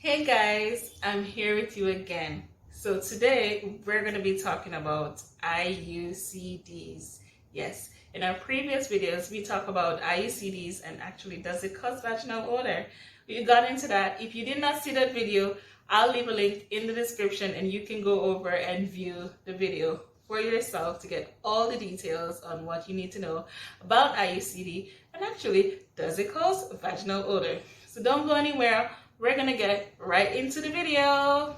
Hey guys, I'm here with you again. So today we're going to be talking about IUCDs. Yes, in our previous videos we talked about IUCDs and actually does it cause vaginal odor. We got into that. If you did not see that video, I'll leave a link in the description and you can go over and view the video for yourself to get all the details on what you need to know about IUCD and actually does it cause vaginal odor. So don't go anywhere. We're gonna get right into the video.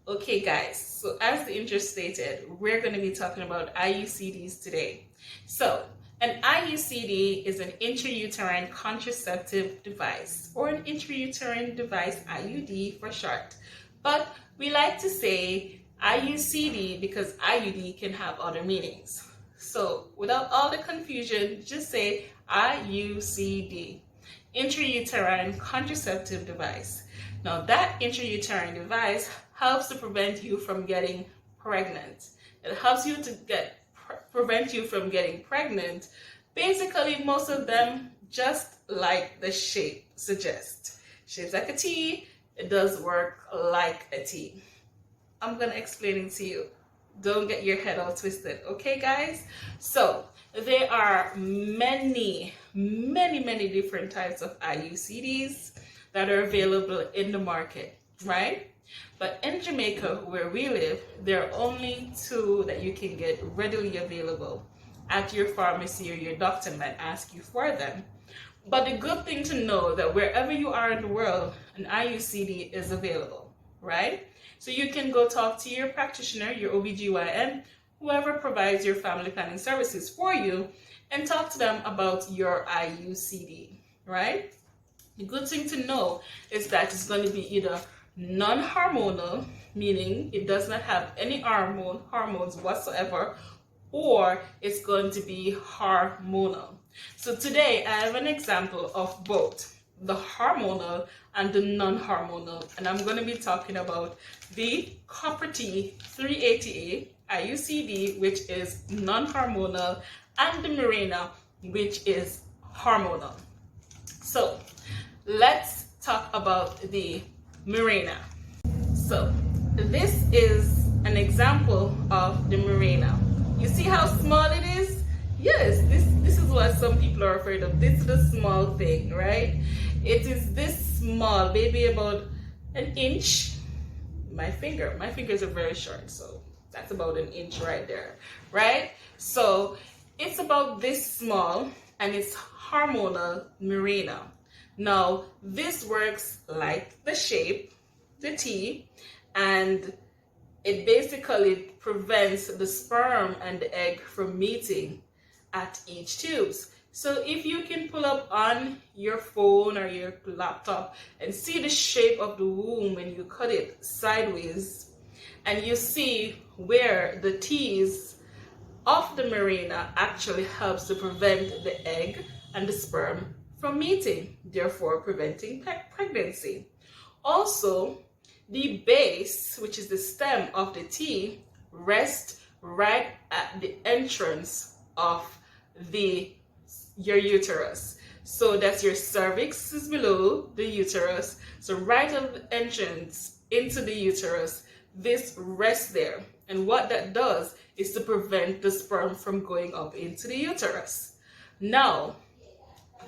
Okay guys, so as the intro stated, we're going to be talking about IUCDs today. So an IUCD is an intrauterine contraceptive device, or an intrauterine device, IUD for short. But we like to say IUCD because IUD can have other meanings. So without all the confusion, just say IUCD, intrauterine contraceptive device. Now that intrauterine device helps to prevent you from getting pregnant. It helps you to prevent you from getting pregnant. Basically, most of them just like the shape suggests. Shapes like a T, it does work like a T. I'm gonna explain it to you. Don't get your head all twisted, okay guys? So there are many different types of IUCDs that are available in the market, right? But in Jamaica, where we live, there are only two that you can get readily available at your pharmacy, or your doctor might ask you for them. But the good thing to know that wherever you are in the world, an IUCD is available, right? So you can go talk to your practitioner, your OBGYN, whoever provides your family planning services for you, and talk to them about your IUCD, right? The good thing to know is that it's going to be either non-hormonal, meaning it does not have any hormones whatsoever, or it's going to be hormonal. So today I have an example of both the hormonal and the non-hormonal, and I'm going to be talking about the Copper T 380A IUCD, which is non-hormonal, and the Mirena, which is hormonal. So let's talk about the Mirena. So this is an example of the Mirena. You see how small it is? Yes, this is what some people are afraid of. This is the small thing, right? It is this small, maybe about an inch. My fingers are very short, so that's about an inch right there, right? So it's about this small, and it's hormonal Mirena. Now, this works like the shape, the T, and it basically prevents the sperm and the egg from meeting at each tubes. So if you can pull up on your phone or your laptop and see the shape of the womb when you cut it sideways, and you see where the T's of the Mirena actually helps to prevent the egg and the sperm from meeting, therefore preventing pregnancy. Also, the base, which is the stem of the T, rests right at the entrance of your uterus. So that's your cervix is below the uterus. So right at the entrance into the uterus, this rests there. And what that does is to prevent the sperm from going up into the uterus. Now,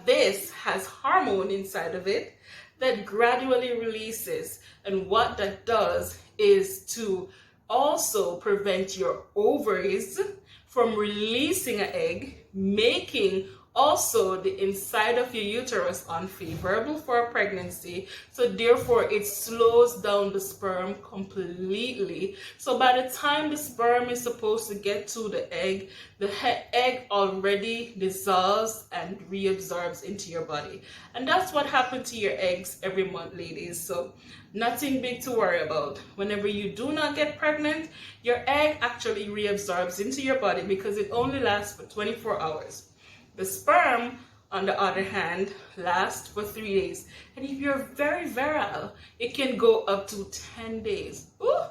this has hormone inside of it that gradually releases, and what that does is to also prevent your ovaries from releasing an egg, making also the inside of your uterus unfavorable for pregnancy. So therefore it slows down the sperm completely. So by the time the sperm is supposed to get to the egg egg already dissolves and reabsorbs into your body. And that's what happens to your eggs every month, ladies. So nothing big to worry about. Whenever you do not get pregnant, your egg actually reabsorbs into your body because it only lasts for 24 hours. The sperm, on the other hand, lasts for 3 days. And if you're very virile, it can go up to 10 days. Ooh,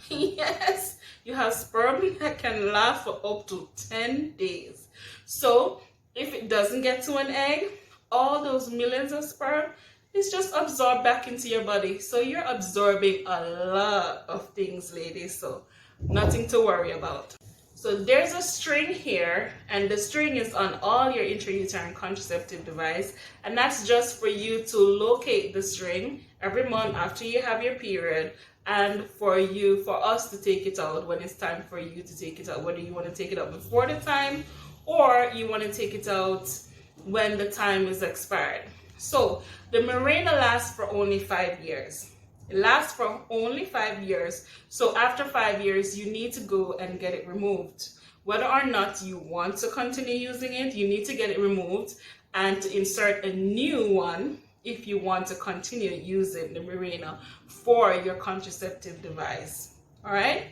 yes, you have sperm that can last for up to 10 days. So if it doesn't get to an egg, all those millions of sperm is just absorbed back into your body. So you're absorbing a lot of things, ladies. So nothing to worry about. So there's a string here, and the string is on all your intrauterine contraceptive device, and that's just for you to locate the string every month after you have your period, and for us to take it out when it's time for you to take it out, whether you want to take it out before the time or you want to take it out when the time is expired. So the Mirena lasts for only 5 years. It lasts for only 5 years. So after 5 years, you need to go and get it removed. Whether or not you want to continue using it, you need to get it removed and to insert a new one if you want to continue using the Mirena for your contraceptive device. All right?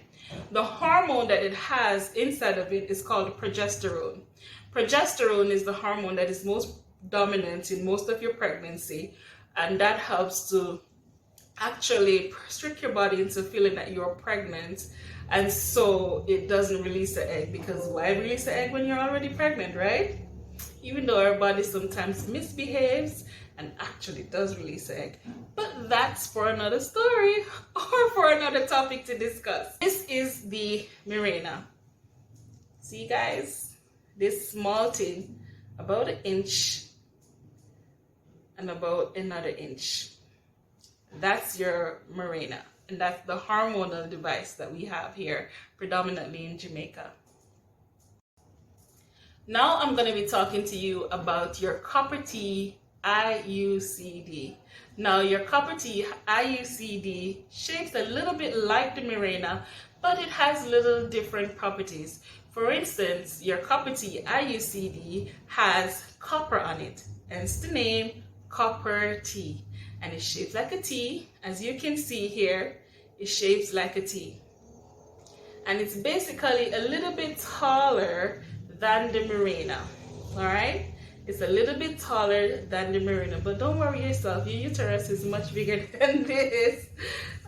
The hormone that it has inside of it is called progesterone. Progesterone is the hormone that is most dominant in most of your pregnancy, and that helps to actually trick your body into feeling that you're pregnant, and so it doesn't release the egg, because why release the egg when you're already pregnant, right? Even though our body sometimes misbehaves and actually does release the egg. But that's for another story or for another topic to discuss. This is the Mirena. See guys, this small thing, about 1 inch and about another inch. That's your Mirena, and that's the hormonal device that we have here, predominantly in Jamaica. Now I'm going to be talking to you about your copper T IUCD. Now your copper T IUCD shapes a little bit like the Mirena, but it has little different properties. For instance, your copper T IUCD has copper on it, hence the name copper T. And it shapes like a T. As you can see here, it shapes like a T. And it's basically a little bit taller than the Mirena. Alright? It's a little bit taller than the Mirena. But don't worry yourself, your uterus is much bigger than this.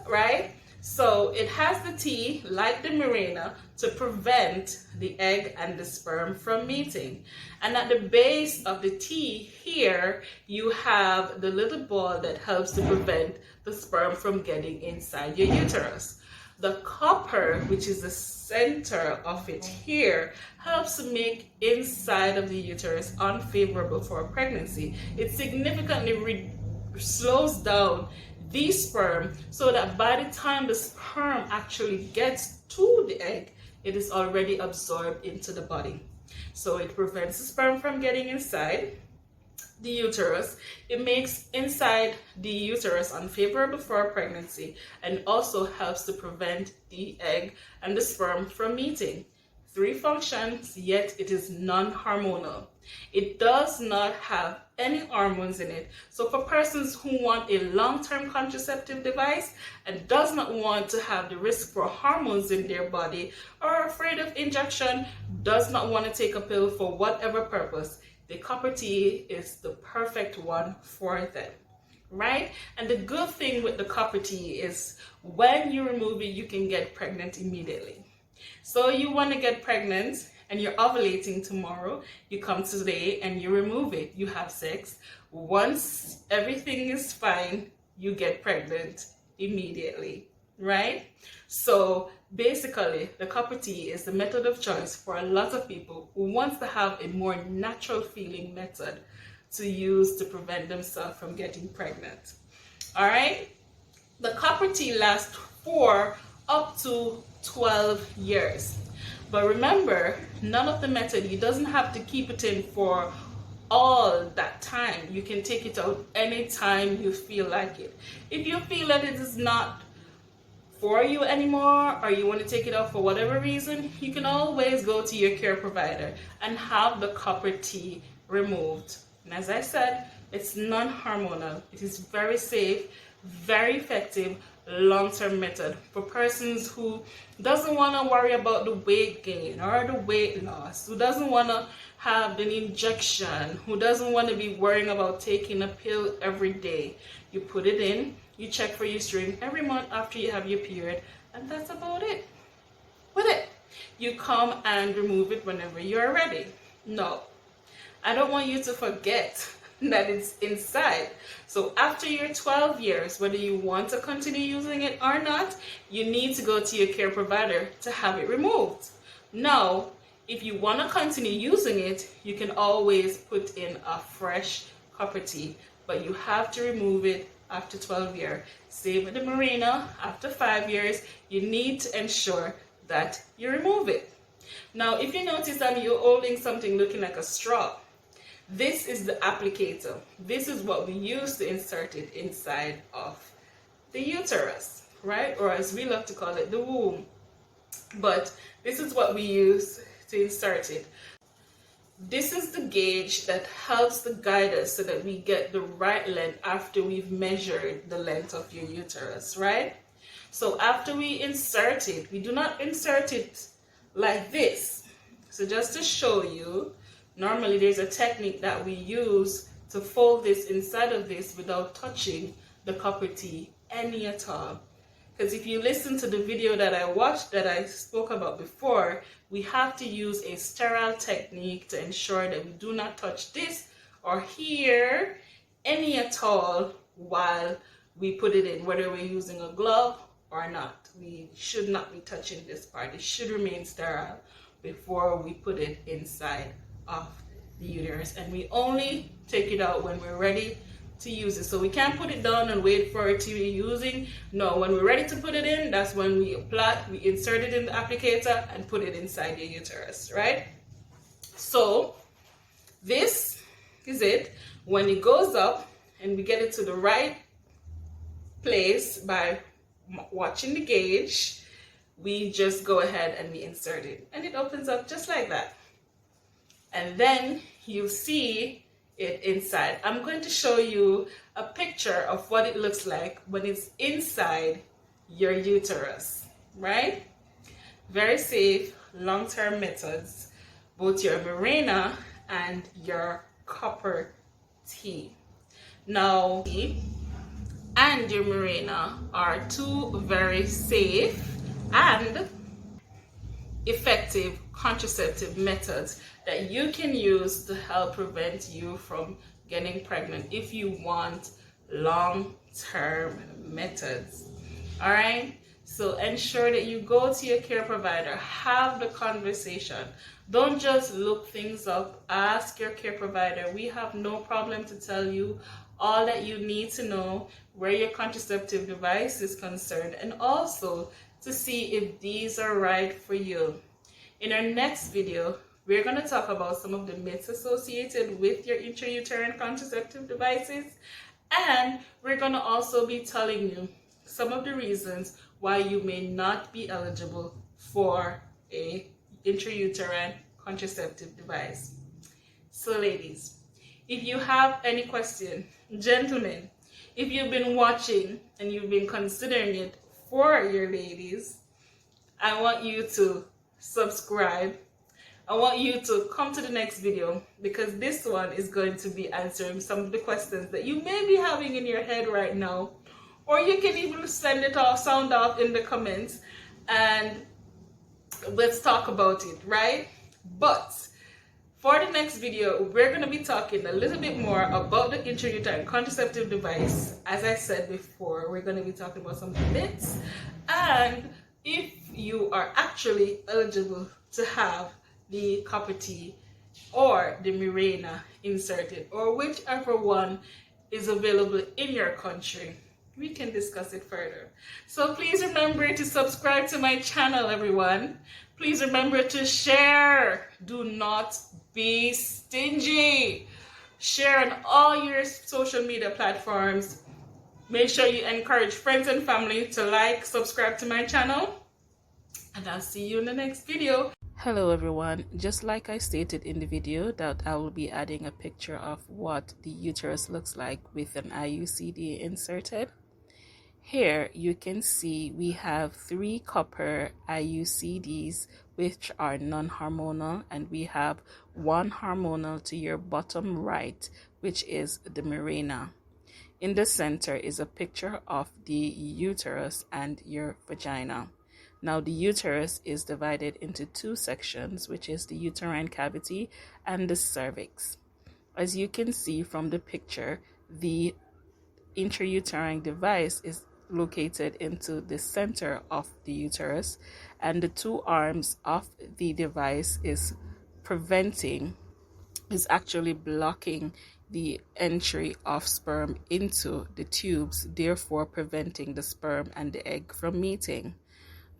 Right? So it has the T, like the Mirena, to prevent the egg and the sperm from meeting. And at the base of the T here, you have the little ball that helps to prevent the sperm from getting inside your uterus. The copper, which is the center of it here, helps to make inside of the uterus unfavorable for a pregnancy. It significantly slows down the sperm, so that by the time the sperm actually gets to the egg, it is already absorbed into the body. So it prevents the sperm from getting inside the uterus. It makes inside the uterus unfavorable for a pregnancy, and also helps to prevent the egg and the sperm from meeting. 3 functions, yet it is non-hormonal. It does not have any hormones in it. So for persons who want a long-term contraceptive device and does not want to have the risk for hormones in their body, or are afraid of injection, does not want to take a pill for whatever purpose, the copper T is the perfect one for them. Right? And the good thing with the copper T is when you remove it, you can get pregnant immediately. So you want to get pregnant and you're ovulating tomorrow, you come today and you remove it, you have sex. Once everything is fine, you get pregnant immediately, right? So basically, the copper T is the method of choice for a lot of people who wants to have a more natural feeling method to use to prevent themselves from getting pregnant. All right? The copper T lasts for up to 12 years. But remember, none of the method, you doesn't have to keep it in for all that time. You can take it out anytime you feel like it. If you feel that it is not for you anymore, or you want to take it out for whatever reason, you can always go to your care provider and have the copper T removed. And as I said, it's non-hormonal. It is very safe, very effective, long-term method for persons who doesn't want to worry about the weight gain or the weight loss, who doesn't want to have an injection, who doesn't want to be worrying about taking a pill every day. You put it in, you check for Eucerin every month after you have your period, and that's about it. With it, you come and remove it whenever you're ready. No, I don't want you to forget that it's inside. So after your 12 years, whether you want to continue using it or not, you need to go to your care provider to have it removed. Now, if you want to continue using it, you can always put in a fresh copper T, but you have to remove it after 12 years. Same with the Mirena, after 5 years, you need to ensure that you remove it. Now, if you notice that you're holding something looking like a straw, this is the applicator. This is what we use to insert it inside of the uterus, right? Or as we love to call it, the womb. But this is what we use to insert it. This is the gauge that helps to guide us so that we get the right length after we've measured the length of your uterus, right? So after we insert it, we do not insert it like this. So just to show you, normally there's a technique that we use to fold this inside of this without touching the copper T any at all. Because if you listen to the video that I watched that I spoke about before, we have to use a sterile technique to ensure that we do not touch this or here any at all while we put it in, whether we're using a glove or not. We should not be touching this part. It should remain sterile before we put it inside of the uterus, and we only take it out when we're ready to use it. So we can't put it down and wait for it to be using. No, when we're ready to put it in, that's when we apply, we insert it in the applicator and put it inside your uterus, right? So this is it. When it goes up and we get it to the right place by watching the gauge, we just go ahead and we insert it, and it opens up just like that. And then you see it inside. I'm going to show you a picture of what it looks like when it's inside your uterus, right? Very safe, long-term methods, both your Mirena and your copper T. Now, and your Mirena are two very safe and effective contraceptive methods that you can use to help prevent you from getting pregnant if you want long-term methods. All right, so ensure that you go to your care provider, have the conversation. Don't just look things up. Ask your care provider. We have no problem to tell you all that you need to know where your contraceptive device is concerned, and also to see if these are right for you. In our next video, we're going to talk about some of the myths associated with your intrauterine contraceptive devices, and we're going to also be telling you some of the reasons why you may not be eligible for a intrauterine contraceptive device. So ladies, if you have any question, gentlemen, if you've been watching and you've been considering it for your ladies, I want you to subscribe. I want you to come to the next video, because this one is going to be answering some of the questions that you may be having in your head right now, or you can even send it off, sound off in the comments, and let's talk about it, right? But for the next video, we're going to be talking a little bit more about the intrauterine contraceptive device. As I said before, we're going to be talking about some myths, and if you are actually eligible to have the copper T or the Mirena inserted, or whichever one is available in your country, we can discuss it further. So please remember to subscribe to my channel, everyone. Please remember to share. Do not be stingy. Share on all your social media platforms. Make sure you encourage friends and family to like, subscribe to my channel, and I'll see you in the next video. Hello everyone, just like I stated in the video that I will be adding a picture of what the uterus looks like with an IUCD inserted. Here you can see we have 3 copper IUCDs which are non-hormonal, and we have 1 hormonal to your bottom right, which is the Mirena. In the center is a picture of the uterus and your vagina. Now the uterus is divided into 2 sections, which is the uterine cavity and the cervix. As you can see from the picture, the intrauterine device is located into the center of the uterus, and the 2 arms of the device is actually blocking the entry of sperm into the tubes, therefore preventing the sperm and the egg from meeting.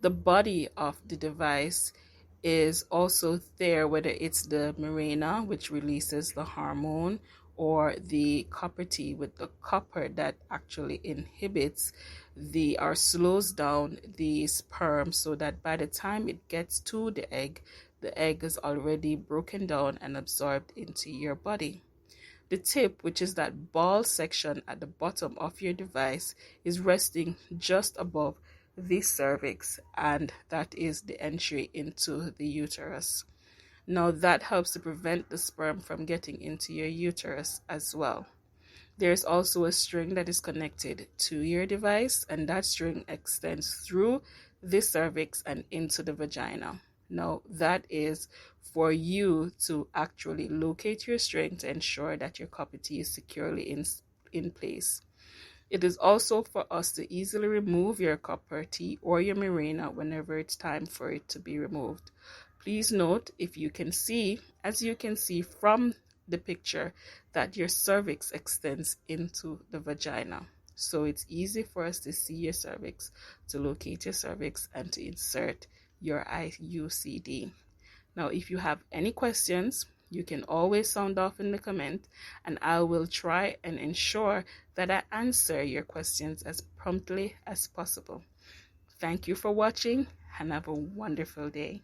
The body of the device is also there, whether it's the Mirena, which releases the hormone, or the copper T with the copper that actually inhibits or slows down the sperm, so that by the time it gets to the egg is already broken down and absorbed into your body. The tip, which is that ball section at the bottom of your device, is resting just above the cervix, and that is the entry into the uterus. Now that helps to prevent the sperm from getting into your uterus as well. There's also a string that is connected to your device, and that string extends through the cervix and into the vagina. Now that is for you to actually locate your string to ensure that your copper T is securely in place. It is also for us to easily remove your copper T or your Mirena whenever it's time for it to be removed. Please note, as you can see from the picture, that your cervix extends into the vagina. So it's easy for us to see your cervix, to locate your cervix, and to insert your IUCD. Now, if you have any questions, you can always sound off in the comment, and I will try and ensure that I answer your questions as promptly as possible. Thank you for watching, and have a wonderful day.